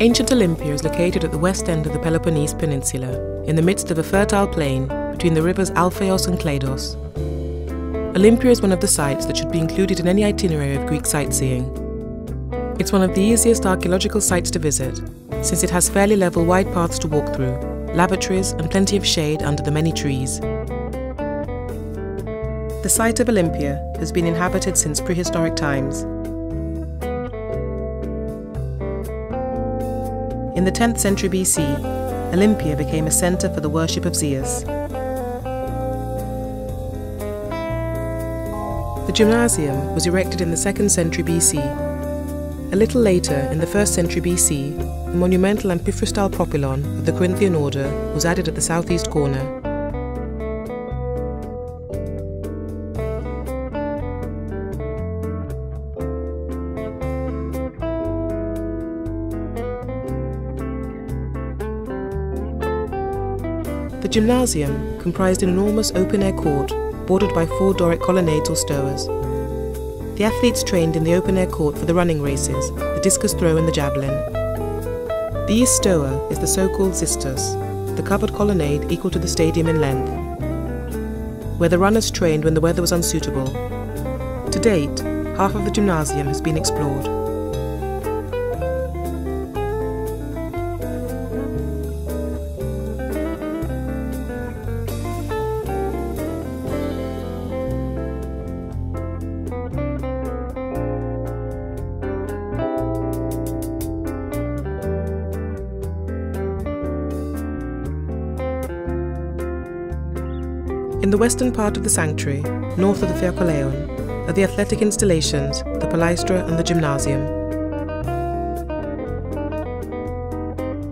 Ancient Olympia is located at the west end of the Peloponnese peninsula, in the midst of a fertile plain between the rivers Alpheos and Kleidos. Olympia is one of the sites that should be included in any itinerary of Greek sightseeing. It's one of the easiest archaeological sites to visit, since it has fairly level wide paths to walk through, lavatories and plenty of shade under the many trees. The site of Olympia has been inhabited since prehistoric times. In the 10th century BC, Olympia became a centre for the worship of Zeus. The gymnasium was erected in the 2nd century BC. A little later, in the 1st century BC, the monumental amphithrystyle propylon of the Corinthian order was added at the southeast corner. The gymnasium comprised an enormous open-air court bordered by 4 Doric colonnades or stoas. The athletes trained in the open-air court for the running races, the discus throw and the javelin. The east stoa is the so-called xystos, the covered colonnade equal to the stadium in length, where the runners trained when the weather was unsuitable. To date, half of the gymnasium has been explored. In the western part of the sanctuary, north of the Theokoleion, are the athletic installations, the palaestra and the gymnasium.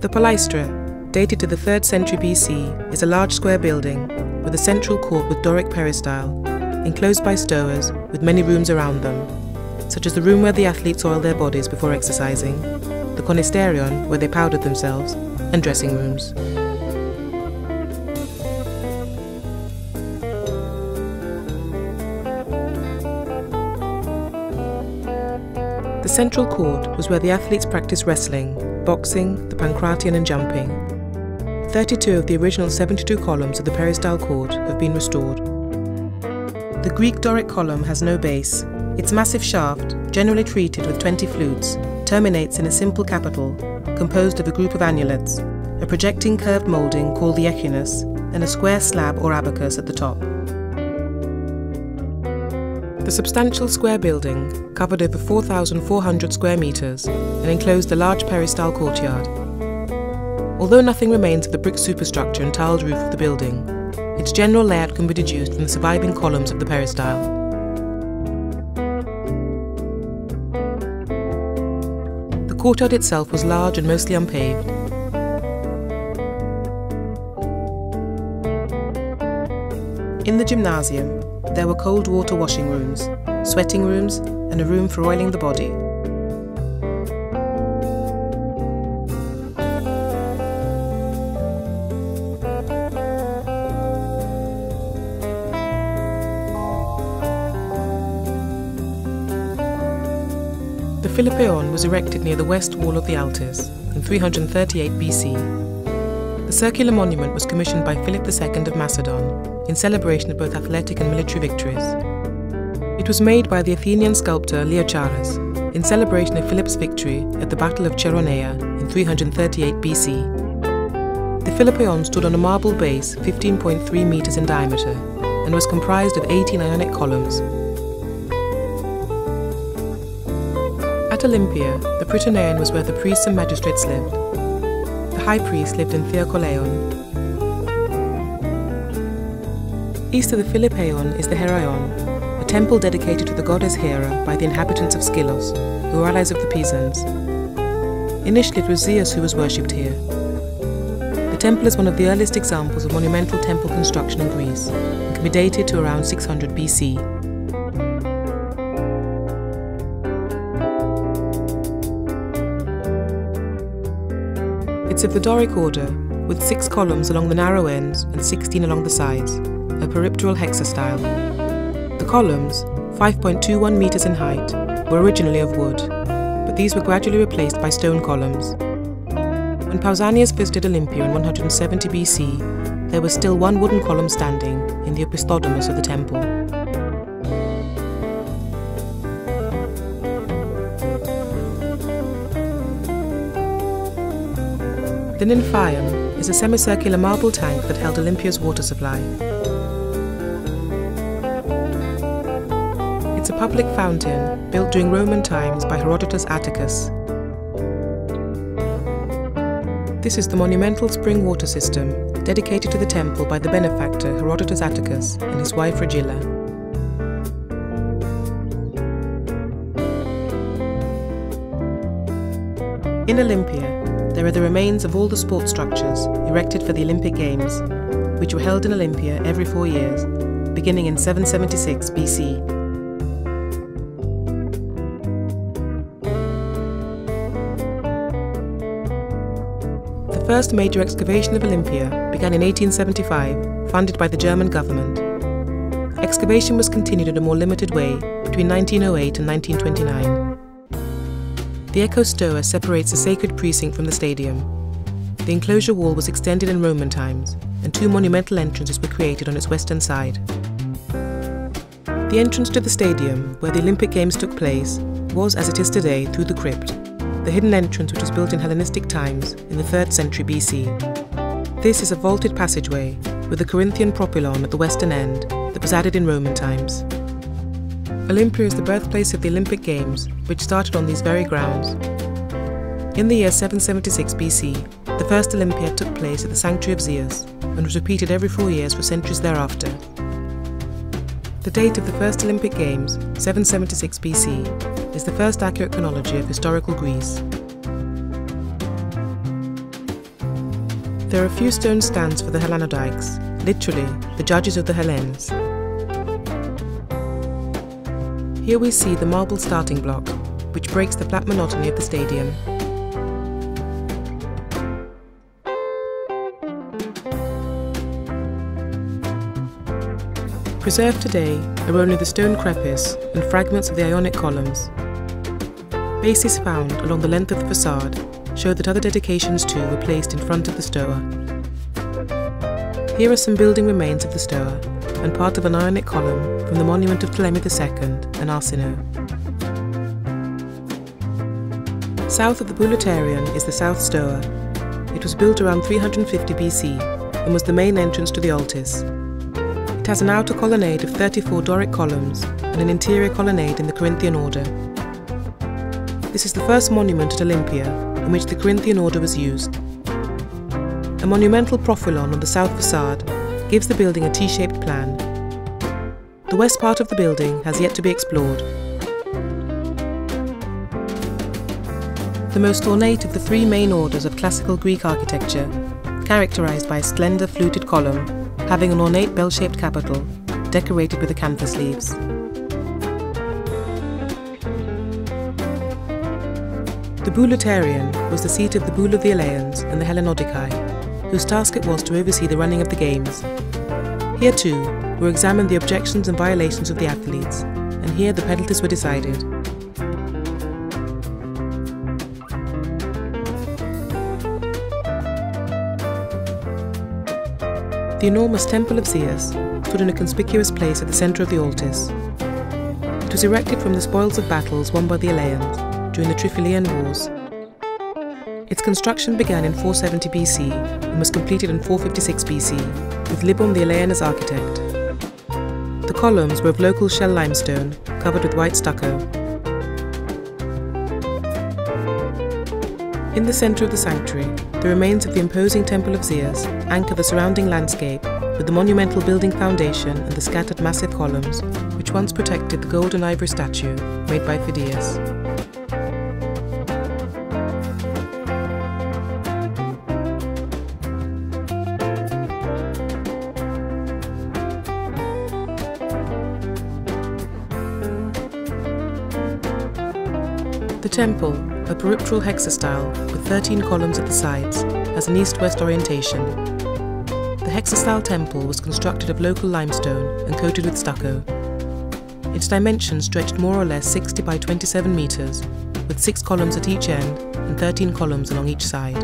The palaestra, dated to the 3rd century BC, is a large square building with a central court with Doric peristyle, enclosed by stoas with many rooms around them, such as the room where the athletes oiled their bodies before exercising, the conisterion where they powdered themselves, and dressing rooms. The central court was where the athletes practiced wrestling, boxing, the pancration and jumping. 32 of the original 72 columns of the peristyle court have been restored. The Greek Doric column has no base. Its massive shaft, generally treated with 20 flutes, terminates in a simple capital, composed of a group of annulets, a projecting curved moulding called the echinus, and a square slab or abacus at the top. The substantial square building covered over 4,400 square metres and enclosed a large peristyle courtyard. Although nothing remains of the brick superstructure and tiled roof of the building, its general layout can be deduced from the surviving columns of the peristyle. The courtyard itself was large and mostly unpaved. In the gymnasium, there were cold water washing rooms, sweating rooms, and a room for oiling the body. The Philippeon was erected near the west wall of the Altis in 338 BC. The circular monument was commissioned by Philip II of Macedon in celebration of both athletic and military victories. It was made by the Athenian sculptor Leochares in celebration of Philip's victory at the Battle of Cheronea in 338 BC. The Philippeon stood on a marble base 15.3 metres in diameter and was comprised of 18 Ionic columns. At Olympia, the Prytaneon was where the priests and magistrates lived. The high priest lived in Theokoleion. East of the Philippeon is the Heraion, a temple dedicated to the goddess Hera by the inhabitants of Skylos, who were allies of the Pisans. Initially it was Zeus who was worshipped here. The temple is one of the earliest examples of monumental temple construction in Greece, and can be dated to around 600 BC. It's of the Doric order, with 6 columns along the narrow ends and 16 along the sides, a peripteral hexastyle. The columns, 5.21 metres in height, were originally of wood, but these were gradually replaced by stone columns. When Pausanias visited Olympia in 170 BC, there was still one wooden column standing in the opisthodomos of the temple. The Nymphaeum is a semicircular marble tank that held Olympia's water supply. It's a public fountain built during Roman times by Herodotus Atticus. This is the monumental spring water system dedicated to the temple by the benefactor Herodotus Atticus and his wife Regilla. In Olympia, there are the remains of all the sports structures erected for the Olympic Games, which were held in Olympia every 4 years, beginning in 776 BC. The first major excavation of Olympia began in 1875, funded by the German government. Excavation was continued in a more limited way between 1908 and 1929. The ecostoa separates the sacred precinct from the stadium. The enclosure wall was extended in Roman times, and 2 monumental entrances were created on its western side. The entrance to the stadium, where the Olympic Games took place, was, as it is today, through the crypt, the hidden entrance which was built in Hellenistic times in the 3rd century BC. This is a vaulted passageway with a Corinthian propylon at the western end that was added in Roman times. Olympia is the birthplace of the Olympic Games, which started on these very grounds. In the year 776 BC, the first Olympiad took place at the sanctuary of Zeus and was repeated every 4 years for centuries thereafter. The date of the first Olympic Games, 776 BC, is the first accurate chronology of historical Greece. There are a few stone stands for the Hellanodites, literally the judges of the Hellenes. Here we see the marble starting block, which breaks the flat monotony of the stadium. Preserved today are only the stone crepice and fragments of the Ionic columns. Bases found along the length of the facade show that other dedications too were placed in front of the stoa. Here are some building remains of the stoa and part of an Ionic column from the monument of Ptolemy II and Arsinoe. South of the Bouleuterion is the South Stoa. It was built around 350 BC and was the main entrance to the Altis. It has an outer colonnade of 34 Doric columns and an interior colonnade in the Corinthian order. This is the first monument at Olympia in which the Corinthian order was used. A monumental profilon on the south facade gives the building a T-shaped plan. The west part of the building has yet to be explored. The most ornate of the 3 main orders of classical Greek architecture, characterized by a slender fluted column having an ornate bell-shaped capital decorated with acanthus leaves. The Bouleuterion was the seat of the Boule of the Eleans and the Hellanodicae, whose task it was to oversee the running of the games. Here too were examined the objections and violations of the athletes, and here the penalties were decided. The enormous Temple of Zeus stood in a conspicuous place at the centre of the Altis. It was erected from the spoils of battles won by the Eleans during the Tryphilian Wars. Its construction began in 470 BC and was completed in 456 BC, with Libon the Elean as architect. The columns were of local shell limestone, covered with white stucco. In the centre of the sanctuary, the remains of the imposing Temple of Zeus anchor the surrounding landscape with the monumental building foundation and the scattered massive columns, which once protected the gold and ivory statue made by Phidias. The temple, a peripteral hexastyle with 13 columns at the sides, has an east-west orientation. The hexastyle temple was constructed of local limestone and coated with stucco. Its dimensions stretched more or less 60 by 27 metres, with 6 columns at each end and 13 columns along each side.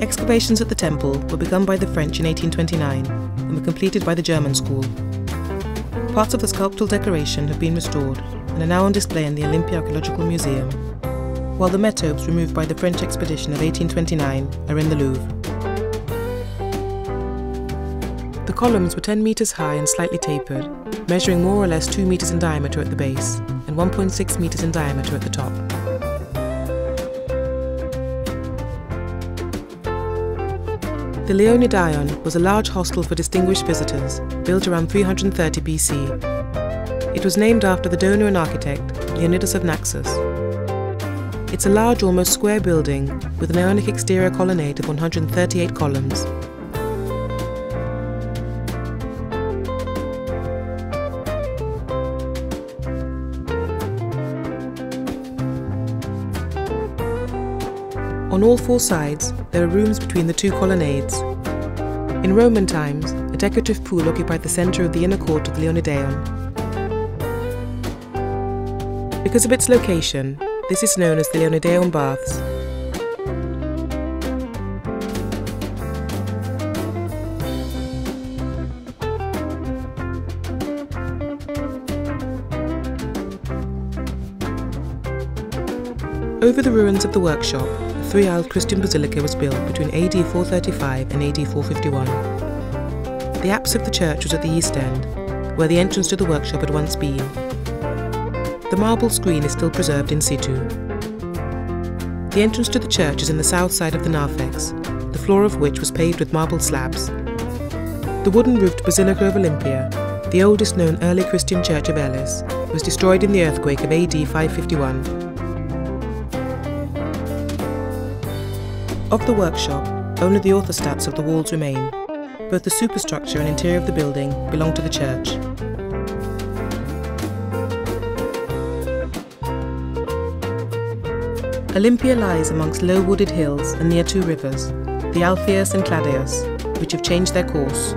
Excavations at the temple were begun by the French in 1829 and were completed by the German school. Parts of the sculptural decoration have been restored and are now on display in the Olympia Archaeological Museum, while the metopes removed by the French expedition of 1829 are in the Louvre. The columns were 10 metres high and slightly tapered, measuring more or less 2 metres in diameter at the base and 1.6 metres in diameter at the top. The Leonidaion was a large hostel for distinguished visitors, built around 330 BC. It was named after the donor and architect, Leonidas of Naxos. It's a large, almost square building with an Ionic exterior colonnade of 138 columns. On all four sides, there are rooms between the two colonnades. In Roman times, a decorative pool occupied the centre of the inner court of the Leonidaion. Because of its location, this is known as the Leonidaion Baths. Over the ruins of the workshop, a three-aisled Christian basilica was built between AD 435 and AD 451. The apse of the church was at the east end, where the entrance to the workshop had once been. The marble screen is still preserved in situ. The entrance to the church is in the south side of the narthex, the floor of which was paved with marble slabs. The wooden-roofed Basilica of Olympia, the oldest known early Christian church of Elis, was destroyed in the earthquake of AD 551. Of the workshop, only the orthostats of the walls remain. Both the superstructure and interior of the building belong to the church. Olympia lies amongst low wooded hills and near two rivers, the Alpheus and Cladeus, which have changed their course.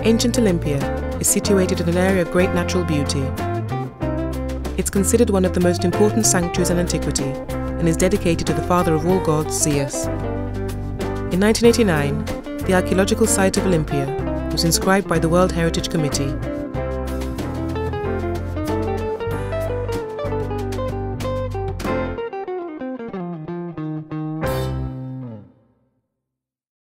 Ancient Olympia is situated in an area of great natural beauty. It's considered one of the most important sanctuaries in antiquity and is dedicated to the father of all gods, Zeus. In 1989, the archaeological site of Olympia was inscribed by the World Heritage Committee